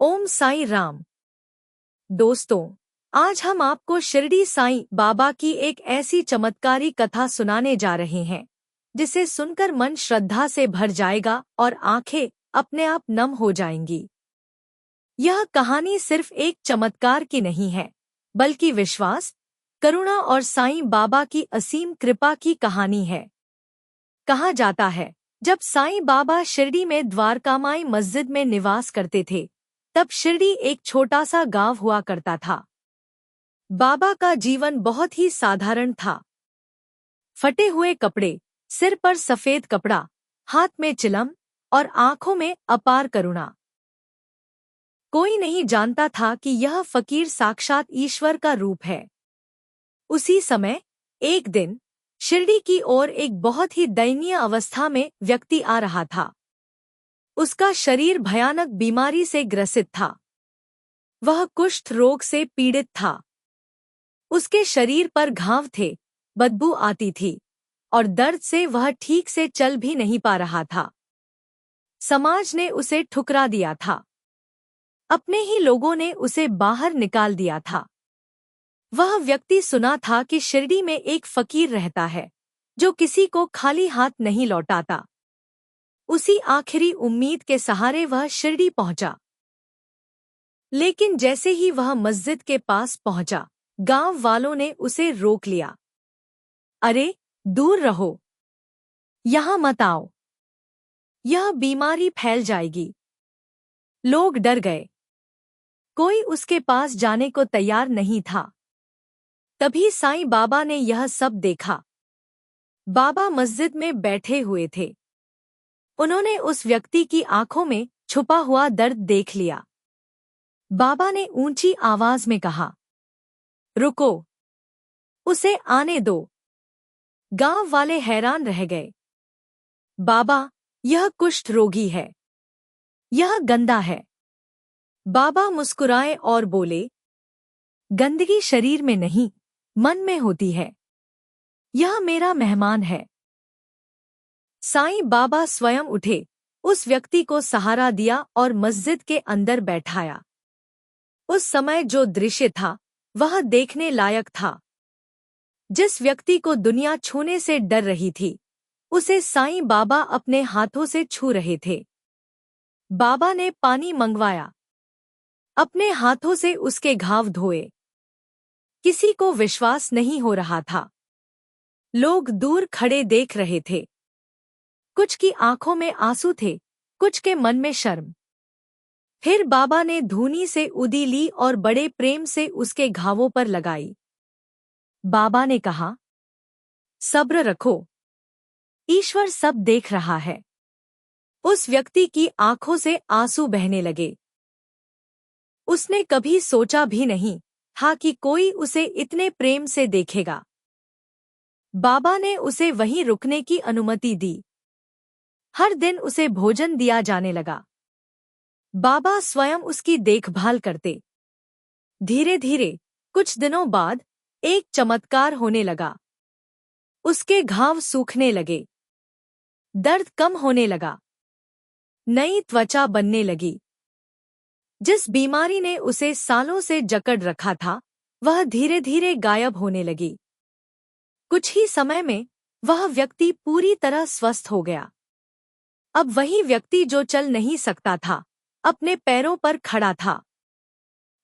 ओम साईं राम। दोस्तों, आज हम आपको शिरडी साईं बाबा की एक ऐसी चमत्कारी कथा सुनाने जा रहे हैं जिसे सुनकर मन श्रद्धा से भर जाएगा और आंखें अपने आप नम हो जाएंगी। यह कहानी सिर्फ एक चमत्कार की नहीं है, बल्कि विश्वास, करुणा और साईं बाबा की असीम कृपा की कहानी है। कहा जाता है, जब साईं बाबा शिरडी में द्वारकामाई मस्जिद में निवास करते थे, तब शिरडी एक छोटा सा गांव हुआ करता था। बाबा का जीवन बहुत ही साधारण था। फटे हुए कपड़े, सिर पर सफेद कपड़ा, हाथ में चिलम और आंखों में अपार करुणा। कोई नहीं जानता था कि यह फकीर साक्षात ईश्वर का रूप है। उसी समय एक दिन शिरडी की ओर एक बहुत ही दयनीय अवस्था में व्यक्ति आ रहा था। उसका शरीर भयानक बीमारी से ग्रसित था। वह कुष्ठ रोग से पीड़ित था। उसके शरीर पर घाव थे, बदबू आती थी और दर्द से वह ठीक से चल भी नहीं पा रहा था। समाज ने उसे ठुकरा दिया था। अपने ही लोगों ने उसे बाहर निकाल दिया था। वह व्यक्ति सुना था कि शिरडी में एक फकीर रहता है जो किसी को खाली हाथ नहीं लौटाता। उसी आखिरी उम्मीद के सहारे वह शिरडी पहुंचा। लेकिन जैसे ही वह मस्जिद के पास पहुंचा, गांव वालों ने उसे रोक लिया। अरे, दूर रहो, यहां मत आओ, यह बीमारी फैल जाएगी। लोग डर गए। कोई उसके पास जाने को तैयार नहीं था। तभी साईं बाबा ने यह सब देखा। बाबा मस्जिद में बैठे हुए थे। उन्होंने उस व्यक्ति की आंखों में छुपा हुआ दर्द देख लिया। बाबा ने ऊंची आवाज में कहा, रुको, उसे आने दो। गांव वाले हैरान रह गए। बाबा, यह कुष्ठ रोगी है, यह गंदा है। बाबा मुस्कुराए और बोले, गंदगी शरीर में नहीं, मन में होती है। यह मेरा मेहमान है। साईं बाबा स्वयं उठे, उस व्यक्ति को सहारा दिया और मस्जिद के अंदर बैठाया। उस समय जो दृश्य था, वह देखने लायक था। जिस व्यक्ति को दुनिया छूने से डर रही थी, उसे साईं बाबा अपने हाथों से छू रहे थे। बाबा ने पानी मंगवाया, अपने हाथों से उसके घाव धोए। किसी को विश्वास नहीं हो रहा था। लोग दूर खड़े देख रहे थे। कुछ की आंखों में आंसू थे, कुछ के मन में शर्म। फिर बाबा ने धूनी से उदी ली और बड़े प्रेम से उसके घावों पर लगाई। बाबा ने कहा, सब्र रखो, ईश्वर सब देख रहा है। उस व्यक्ति की आंखों से आंसू बहने लगे। उसने कभी सोचा भी नहीं था कि कोई उसे इतने प्रेम से देखेगा। बाबा ने उसे वहीं रुकने की अनुमति दी। हर दिन उसे भोजन दिया जाने लगा। बाबा स्वयं उसकी देखभाल करते। धीरे धीरे कुछ दिनों बाद एक चमत्कार होने लगा। उसके घाव सूखने लगे, दर्द कम होने लगा, नई त्वचा बनने लगी। जिस बीमारी ने उसे सालों से जकड़ रखा था, वह धीरे धीरे गायब होने लगी। कुछ ही समय में वह व्यक्ति पूरी तरह स्वस्थ हो गया। अब वही व्यक्ति जो चल नहीं सकता था, अपने पैरों पर खड़ा था।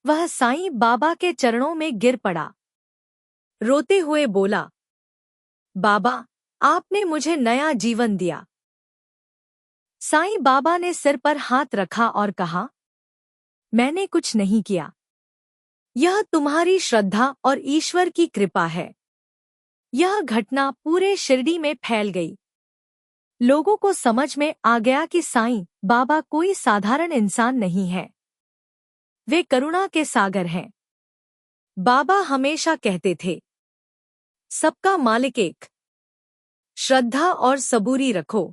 वह साईं बाबा के चरणों में गिर पड़ा। रोते हुए बोला, बाबा, आपने मुझे नया जीवन दिया। साईं बाबा ने सिर पर हाथ रखा और कहा, मैंने कुछ नहीं किया। यह तुम्हारी श्रद्धा और ईश्वर की कृपा है। यह घटना पूरे शिरडी में फैल गई। लोगों को समझ में आ गया कि साईं बाबा कोई साधारण इंसान नहीं है। वे करुणा के सागर हैं। बाबा हमेशा कहते थे, सबका मालिक एक। श्रद्धा और सबूरी रखो।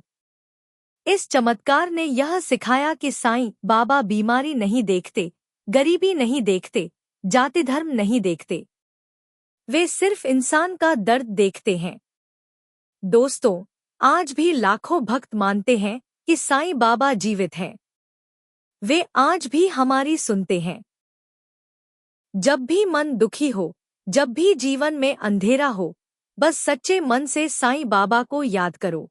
इस चमत्कार ने यह सिखाया कि साईं बाबा बीमारी नहीं देखते, गरीबी नहीं देखते, जाति धर्म नहीं देखते। वे सिर्फ इंसान का दर्द देखते हैं। दोस्तों, आज भी लाखों भक्त मानते हैं कि साईं बाबा जीवित हैं। वे आज भी हमारी सुनते हैं। जब भी मन दुखी हो, जब भी जीवन में अंधेरा हो, बस सच्चे मन से साईं बाबा को याद करो।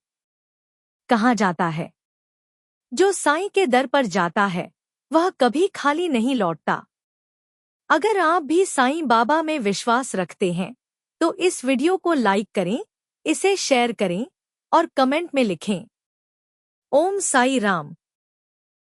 कहा जाता है, जो साईं के दर पर जाता है वह कभी खाली नहीं लौटता। अगर आप भी साईं बाबा में विश्वास रखते हैं तो इस वीडियो को लाइक करें, इसे शेयर करें और कमेंट में लिखें, ओम साई राम।